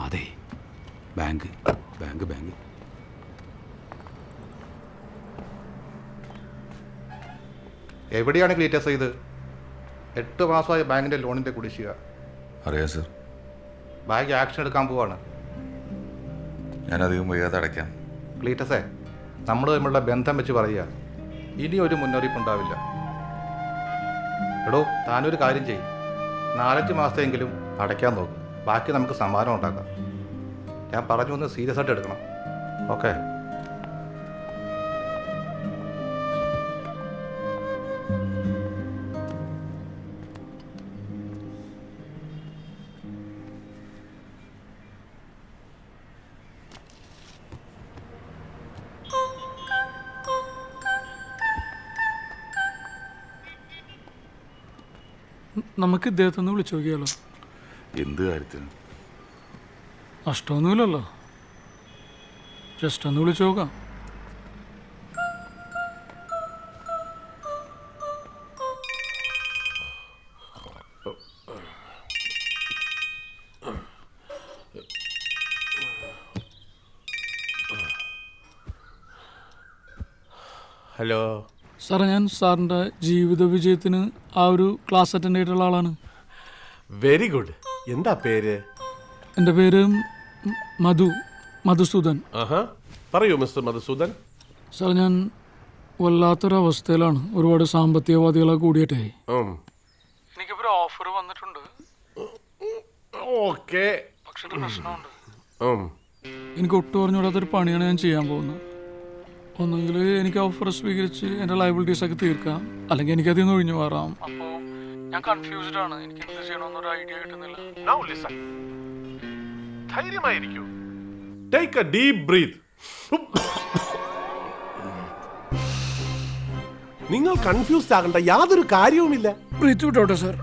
അതെ, bank bank bank. എവിടെയാണ് Cletus ഇത്? 8 മാസമായ ബാങ്കിൻ്റെ ലോണിൻ്റെ കുടിശ്ശിക. അറിയാം സർ. ബാങ്ക് ആക്ഷൻ എടുക്കാൻ പോവാണ്. ഞാനധികം വൈകാതെ അടയ്ക്കാം. ക്ലീറ്റസേ, നമ്മൾ തമ്മിലുള്ള ബന്ധം വെച്ച് പറയുക, ഇനി ഒരു മുന്നറിയിപ്പ് ഉണ്ടാവില്ല. എടോ, താനൊരു കാര്യം ചെയ്യും, 4-5 മാസത്തെങ്കിലും അടയ്ക്കാൻ നോക്കും. ബാക്കി നമുക്ക് സമ്മാനം ഉണ്ടാക്കാം. ഞാൻ പറഞ്ഞു ഒന്ന് സീരിയസ് ആയിട്ട് എടുക്കണം. ഓക്കെ? നമുക്ക് ഇദ്ദേഹത്തെ ഒന്ന് വിളിച്ചു നോക്കിയാലോ? എന്ത് കാര്യത്തിന്? നഷ്ടമൊന്നുമില്ലല്ലോ, ജസ്റ്റ് ഒന്ന് വിളിച്ചു നോക്കാം. ഹലോ സാറേ, ഞാൻ സാറിൻ്റെ ജീവിത വിജയത്തിന് ആ ഒരു ക്ലാസ് അറ്റൻഡ് ചെയ്തിട്ടുള്ള ആളാണ്. Very good. എന്താ പേര്? എൻ്റെ പേര് മധുസൂദൻ. പറയൂ മിസ്റ്റർ മധുസൂദൻ. സാർ, ഞാൻ വല്ലാത്തൊരവസ്ഥയിലാണ്. ഒരുപാട് സാമ്പത്തികവാദികളെ കൂടിയിട്ടേ എനിക്കിപ്പോൾ ഓഫർ വന്നിട്ടുണ്ട്. ഓക്കെ, പക്ഷേ പ്രശ്നമുണ്ട്. എനിക്ക് ഒട്ടും അറിഞ്ഞുകൂടാത്തൊരു പണിയാണ് ഞാൻ ചെയ്യാൻ പോകുന്നത്. ഒന്നെങ്കിൽ എനിക്ക് ഓഫർ സ്വീകരിച്ച് എൻ്റെ ലയബിലിറ്റീസ് ഒക്കെ തീർക്കാം, അല്ലെങ്കിൽ എനിക്കതിൽ നിന്ന് ഒഴിഞ്ഞു മാറാം. അപ്പോൾ ഞാൻ കൺഫ്യൂസ്ഡ് ആണ്. എനിക്ക് എന്ത് ചെയ്യണമെന്നൊരു ഐഡിയ കിട്ടുന്നില്ല. ധൈര്യമായിരിക്കൂ. Take a deep breath. നിങ്ങൾ കൺഫ്യൂസ്ഡ് ആകേണ്ട യാതൊരു കാര്യവുമില്ല. ബ്രീത്ത് വിട്ടോട്ടെ സാർ.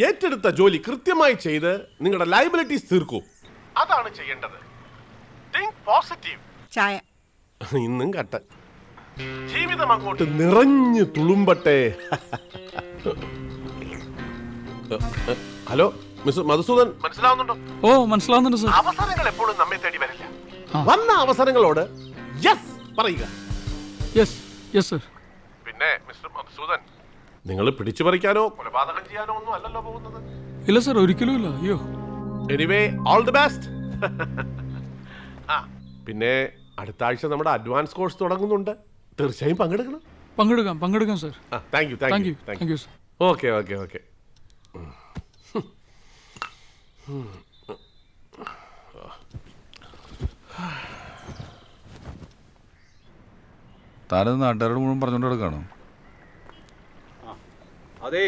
ഏറ്റെടുത്ത ജോലി കൃത്യമായി ചെയ്ത് നിങ്ങളുടെ ലയബിലിറ്റീസ് തീർക്കൂ. അതാണ് ചെയ്യേണ്ടത്. Think positive. ചായ ഇന്നും കട്ട. ജീവിതം അങ്ങോട്ട് നിറഞ്ഞു തുളുമ്പട്ടെ. ഹലോ മിസ്റ്റർ മധുസൂദൻ, മനസ്സിലാവുന്നുണ്ടോ? ഓ, മനസ്സിലാവുന്നുണ്ട് സാർ. അവസരങ്ങൾ എപ്പോഴും നമ്മെ തേടി വരില്ല. വന്ന അവസരങ്ങളോട് യെസ് പറയുക. Yes yes sir. പിന്നെ മിസ്റ്റർ മധുസൂദൻ, നിങ്ങൾ പിടിച്ചു പറിക്കാനോ കൊലപാതകം ചെയ്യാനോ ഒന്നും അല്ലല്ലോ പോകുന്നത്. ഇല്ല സാർ, ഒരിക്കലും ഇല്ല. അയ്യോ. Anyway, all the best. പിന്നെ അടുത്ത ആഴ്ച നമ്മുടെ അഡ്വാൻസ് കോഴ്സ് തുടങ്ങുന്നുണ്ട്. തീർച്ചയായും പങ്കെടുക്കാം sir. Thank you thank you sir. Okay okay okay. താനത് നാട്ടുകാരോട് മുഴുവൻ പറഞ്ഞുകൊണ്ട് കിടക്കാണോ? അതേ,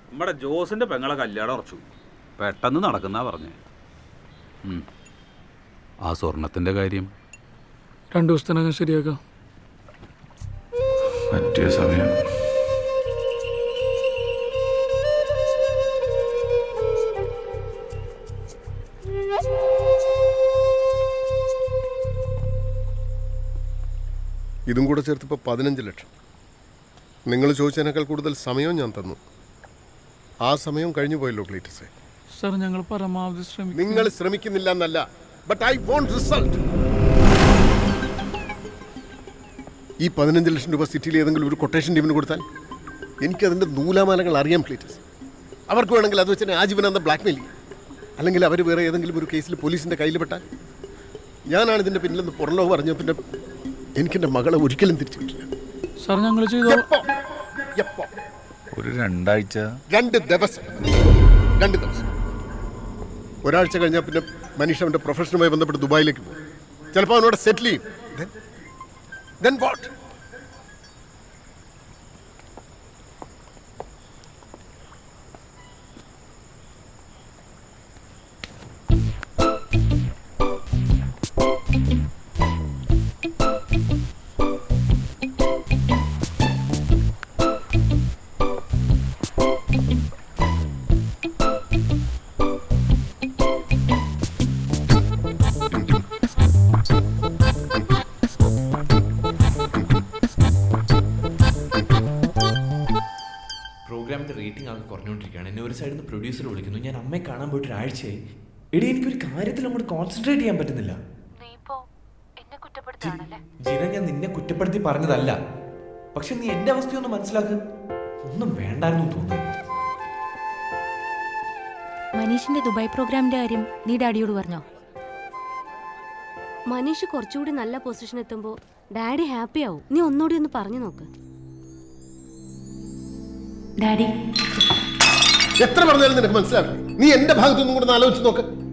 നമ്മുടെ ജോസിന്റെ പെങ്ങളെ കല്യാണം ഉറച്ചു. പെട്ടെന്ന് നടക്കുന്നാ പറഞ്ഞേ. ആ സ്വർണത്തിന്റെ കാര്യം 2 ദിവസത്തിനകം ശരിയാക്കാം. പറ്റിയ സമയം. ഇതും കൂടെ ചേർത്തിപ്പോൾ 15 ലക്ഷം. നിങ്ങൾ ചോദിച്ചതിനേക്കാൾ കൂടുതൽ സമയവും ഞാൻ തന്നു. ആ സമയം കഴിഞ്ഞു പോയല്ലോ ക്ലീറ്റസേ. സാർ, ഞങ്ങൾ പരമാവധി ശ്രമിക്കും. നിങ്ങൾ ശ്രമിക്കുന്നില്ല എന്നല്ല, ബട്ട് ഐ വോണ്ട് റിസൾട്ട്. ഈ 15 ലക്ഷം രൂപ സിറ്റിയിൽ ഏതെങ്കിലും ഒരു കൊട്ടേഷൻ ടീമിന് കൊടുത്താൽ എനിക്കതിൻ്റെ നൂലാമാലകൾ അറിയാം ക്ലീറ്റസ്. അവർക്ക് വേണമെങ്കിൽ അത് വെച്ച് ആജീവനാന്ത ബ്ലാക്ക്മെയിൽ ചെയ്യും. അല്ലെങ്കിൽ അവർ വേറെ ഏതെങ്കിലും ഒരു കേസിൽ പോലീസിൻ്റെ കയ്യിൽ പെട്ടാൽ ഞാനാണ് ഇതിൻ്റെ പിന്നിലെന്ന് പുറലോകം പറഞ്ഞു. പിന്നെ എനിക്കെൻ്റെ മകളെ ഒരിക്കലും തിരിച്ചു കിട്ടില്ല. സാർ, ഞങ്ങൾ ചെയ്തോ. ഒരു 2 ആഴ്ച, 2 ദിവസം. ഒരാഴ്ച കഴിഞ്ഞാൽ പിന്നെ മനീഷ് അവൻ്റെ പ്രൊഫഷനുമായി ബന്ധപ്പെട്ട് ദുബായിലേക്ക് പോകും. ചിലപ്പോൾ അവനോട് സെറ്റിൽ ചെയ്യും. Then what? കുറഞ്ഞുകൊണ്ടിരിക്കുകയാണ്. എന്നെ ഒരു സൈഡിൽ നിന്ന് പ്രൊഡ്യൂസർ വിളിക്കുന്നു. ഞാൻ അമ്മയെ കാണാൻ പോയിട്ട് ഒരാഴ്ചയായി. എടി, എനിക്കൊരു കാര്യത്തിൽ അങ്ങോട്ട് കോൺസെൻട്രേറ്റ് ചെയ്യാൻ പറ്റുന്നില്ല. ജീന, ഞാൻ നിന്നെ കുറ്റപ്പെടുത്തി പറഞ്ഞതല്ല. പക്ഷെ നീ എന്റെ അവസ്ഥയൊന്ന് മനസ്സിലാക്ക്. ഒന്നും വേണ്ടായിരുന്നു തോന്നുന്നു. മനീഷിന്റെ ദുബായ് പ്രോഗ്രാമിന്റെ കാര്യം നീ ഡാഡിയോട് പറഞ്ഞോ? മനീഷ് കുറച്ചുകൂടി നല്ല പൊസിഷൻ എത്തുമ്പോ ഡാഡി ഹാപ്പി ആവും. നീ ഒന്നുകൂടി ഒന്ന് പറഞ്ഞു നോക്ക്. ഡാഡി എത്ര പറഞ്ഞാലും നിനക്ക് മനസ്സിലാവില്ല. നീ എന്റെ ഭാഗത്തൊന്നും കൂടെ ആലോചിച്ച് നോക്ക്.